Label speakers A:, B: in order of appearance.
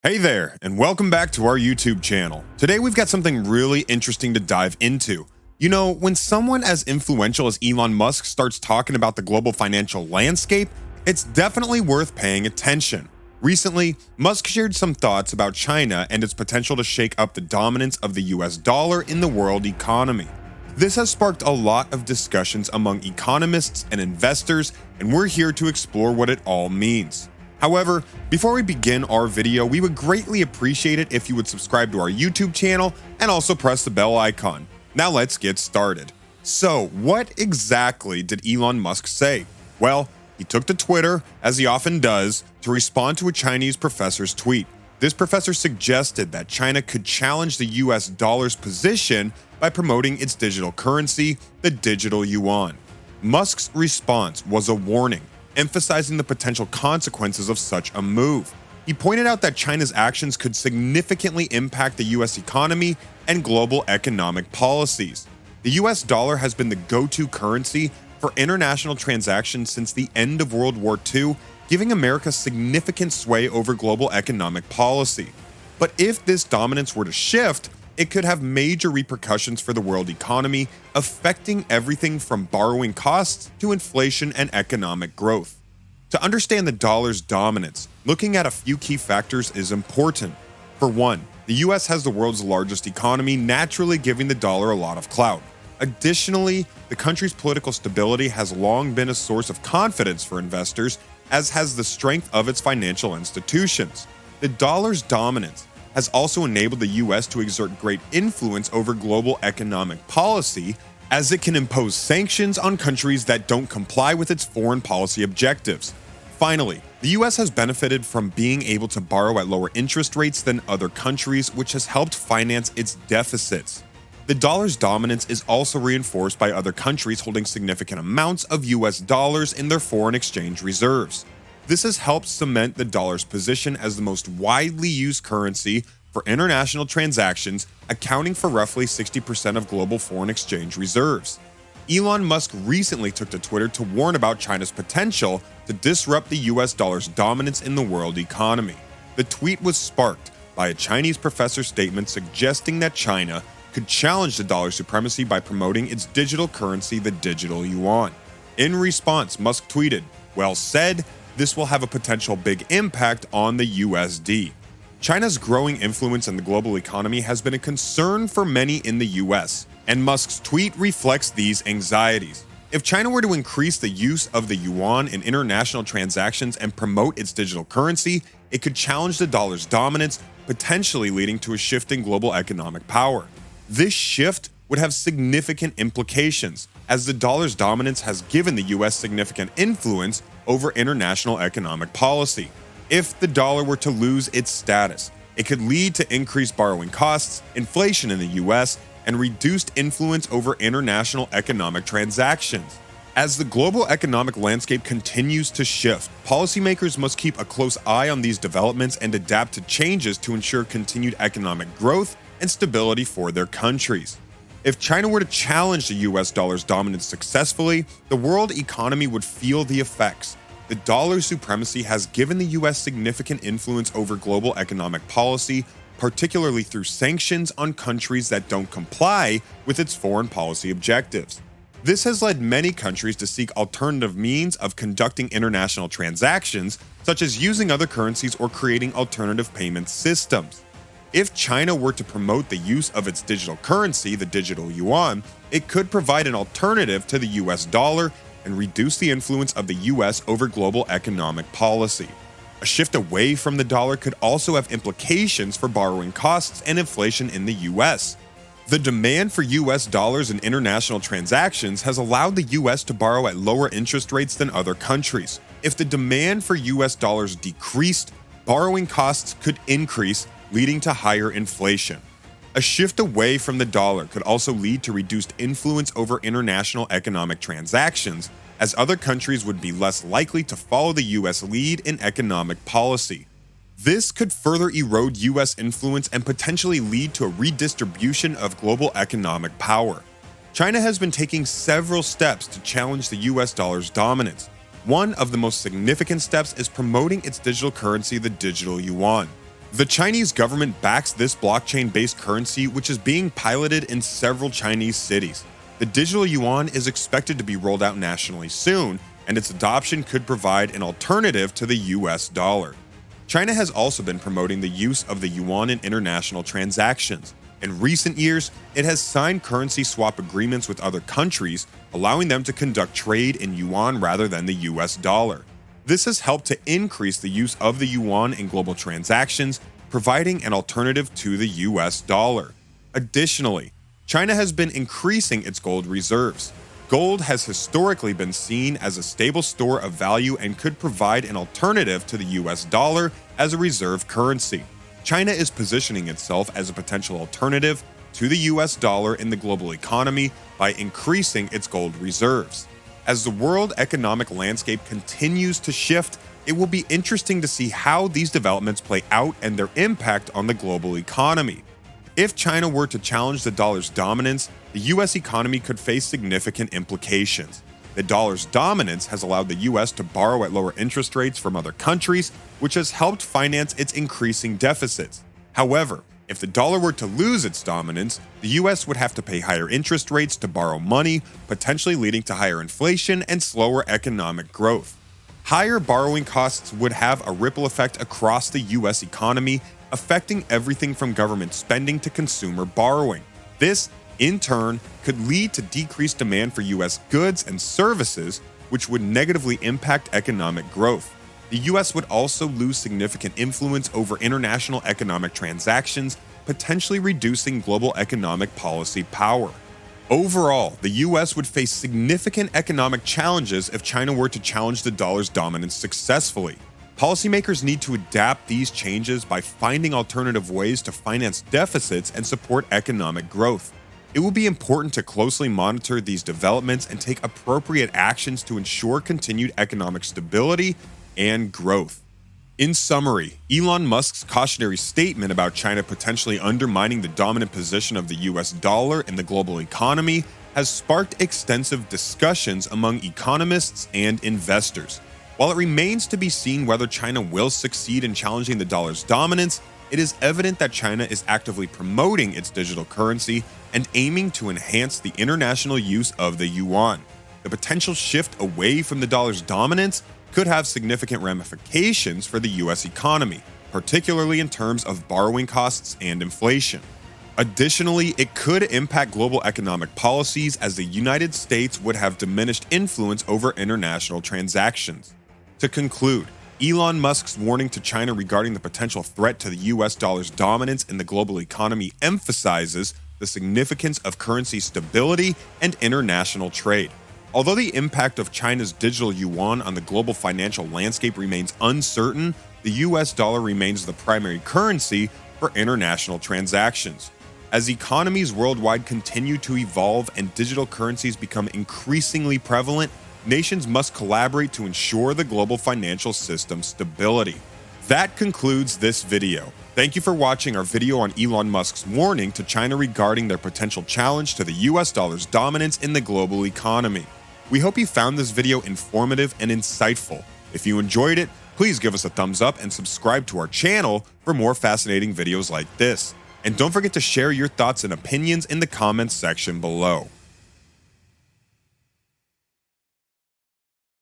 A: Hey there, and welcome back to our YouTube channel. Today we've got something really interesting to dive into. You know, when someone as influential as Elon Musk starts talking about the global financial landscape, it's definitely worth paying attention. Recently, Musk shared some thoughts about China and its potential to shake up the dominance of the US dollar in the world economy. This has sparked a lot of discussions among economists and investors, and we're here to explore what it all means. However, before we begin our video, we would greatly appreciate it if you would subscribe to our YouTube channel and also press the bell icon. Now let's get started. So, what exactly did Elon Musk say? Well, he took to Twitter, as he often does, to respond to a Chinese professor's tweet. This professor suggested that China could challenge the US dollar's position by promoting its digital currency, the digital Yuan. Musk's response was a warning, emphasizing the potential consequences of such a move. He pointed out that China's actions could significantly impact the US economy and global economic policies. The US dollar has been the go-to currency for international transactions since the end of World War II, giving America significant sway over global economic policy. But if this dominance were to shift, it could have major repercussions for the world economy, affecting everything from borrowing costs to inflation and economic growth. To understand the dollar's dominance, looking at a few key factors is important. For one, the US has the world's largest economy, naturally giving the dollar a lot of clout. Additionally, the country's political stability has long been a source of confidence for investors, as has the strength of its financial institutions. The dollar's dominance has also enabled the US to exert great influence over global economic policy, as it can impose sanctions on countries that don't comply with its foreign policy objectives. Finally, the US has benefited from being able to borrow at lower interest rates than other countries, which has helped finance its deficits. The dollar's dominance is also reinforced by other countries holding significant amounts of US dollars in their foreign exchange reserves. This has helped cement the dollar's position as the most widely used currency for international transactions, accounting for roughly 60% of global foreign exchange reserves. Elon Musk recently took to Twitter to warn about China's potential to disrupt the US dollar's dominance in the world economy. The tweet was sparked by a Chinese professor's statement suggesting that China could challenge the dollar's supremacy by promoting its digital currency, the digital Yuan. In response, Musk tweeted, "Well said, this will have a potential big impact on the USD." China's growing influence in the global economy has been a concern for many in the US, and Musk's tweet reflects these anxieties. If China were to increase the use of the yuan in international transactions and promote its digital currency, it could challenge the dollar's dominance, potentially leading to a shift in global economic power. This shift would have significant implications, as the dollar's dominance has given the US significant influence over international economic policy. If the dollar were to lose its status, it could lead to increased borrowing costs, inflation in the US, and reduced influence over international economic transactions. As the global economic landscape continues to shift, policymakers must keep a close eye on these developments and adapt to changes to ensure continued economic growth and stability for their countries. If China were to challenge the US dollar's dominance successfully, the world economy would feel the effects. The dollar's supremacy has given the US significant influence over global economic policy, particularly through sanctions on countries that don't comply with its foreign policy objectives. This has led many countries to seek alternative means of conducting international transactions, such as using other currencies or creating alternative payment systems. If China were to promote the use of its digital currency, the digital yuan, it could provide an alternative to the US dollar and reduce the influence of the US over global economic policy. A shift away from the dollar could also have implications for borrowing costs and inflation in the US. The demand for US dollars in international transactions has allowed the US to borrow at lower interest rates than other countries. If the demand for US dollars decreased, borrowing costs could increase, leading to higher inflation. A shift away from the dollar could also lead to reduced influence over international economic transactions, as other countries would be less likely to follow the US lead in economic policy. This could further erode US influence and potentially lead to a redistribution of global economic power. China has been taking several steps to challenge the US dollar's dominance. One of the most significant steps is promoting its digital currency, the digital yuan. The Chinese government backs this blockchain-based currency, which is being piloted in several Chinese cities. The digital yuan is expected to be rolled out nationally soon, and its adoption could provide an alternative to the US dollar. China has also been promoting the use of the yuan in international transactions. In recent years, it has signed currency swap agreements with other countries, allowing them to conduct trade in yuan rather than the US dollar. This has helped to increase the use of the yuan in global transactions, providing an alternative to the US dollar. Additionally, China has been increasing its gold reserves. Gold has historically been seen as a stable store of value and could provide an alternative to the US dollar as a reserve currency. China is positioning itself as a potential alternative to the US dollar in the global economy by increasing its gold reserves. As the world economic landscape continues to shift, it will be interesting to see how these developments play out and their impact on the global economy. If China were to challenge the dollar's dominance, the US economy could face significant implications. The dollar's dominance has allowed the US to borrow at lower interest rates from other countries, which has helped finance its increasing deficits. However, if the dollar were to lose its dominance, the US would have to pay higher interest rates to borrow money, potentially leading to higher inflation and slower economic growth. Higher borrowing costs would have a ripple effect across the US economy, affecting everything from government spending to consumer borrowing. This, in turn, could lead to decreased demand for US goods and services, which would negatively impact economic growth. The US would also lose significant influence over international economic transactions, potentially reducing global economic policy power. Overall, the US would face significant economic challenges if China were to challenge the dollar's dominance successfully. Policymakers need to adapt these changes by finding alternative ways to finance deficits and support economic growth. It will be important to closely monitor these developments and take appropriate actions to ensure continued economic stability and growth. In summary, Elon Musk's cautionary statement about China potentially undermining the dominant position of the US dollar in the global economy has sparked extensive discussions among economists and investors. While it remains to be seen whether China will succeed in challenging the dollar's dominance, it is evident that China is actively promoting its digital currency and aiming to enhance the international use of the yuan. The potential shift away from the dollar's dominance could have significant ramifications for the US economy, particularly in terms of borrowing costs and inflation. Additionally, it could impact global economic policies as the United States would have diminished influence over international transactions. To conclude, Elon Musk's warning to China regarding the potential threat to the US dollar's dominance in the global economy emphasizes the significance of currency stability and international trade. Although the impact of China's digital yuan on the global financial landscape remains uncertain, the US dollar remains the primary currency for international transactions. As economies worldwide continue to evolve and digital currencies become increasingly prevalent, nations must collaborate to ensure the global financial system's stability. That concludes this video. Thank you for watching our video on Elon Musk's warning to China regarding their potential challenge to the US dollar's dominance in the global economy. We hope you found this video informative and insightful. If you enjoyed it, please give us a thumbs up and subscribe to our channel for more fascinating videos like this. And don't forget to share your thoughts and opinions in the comments section below.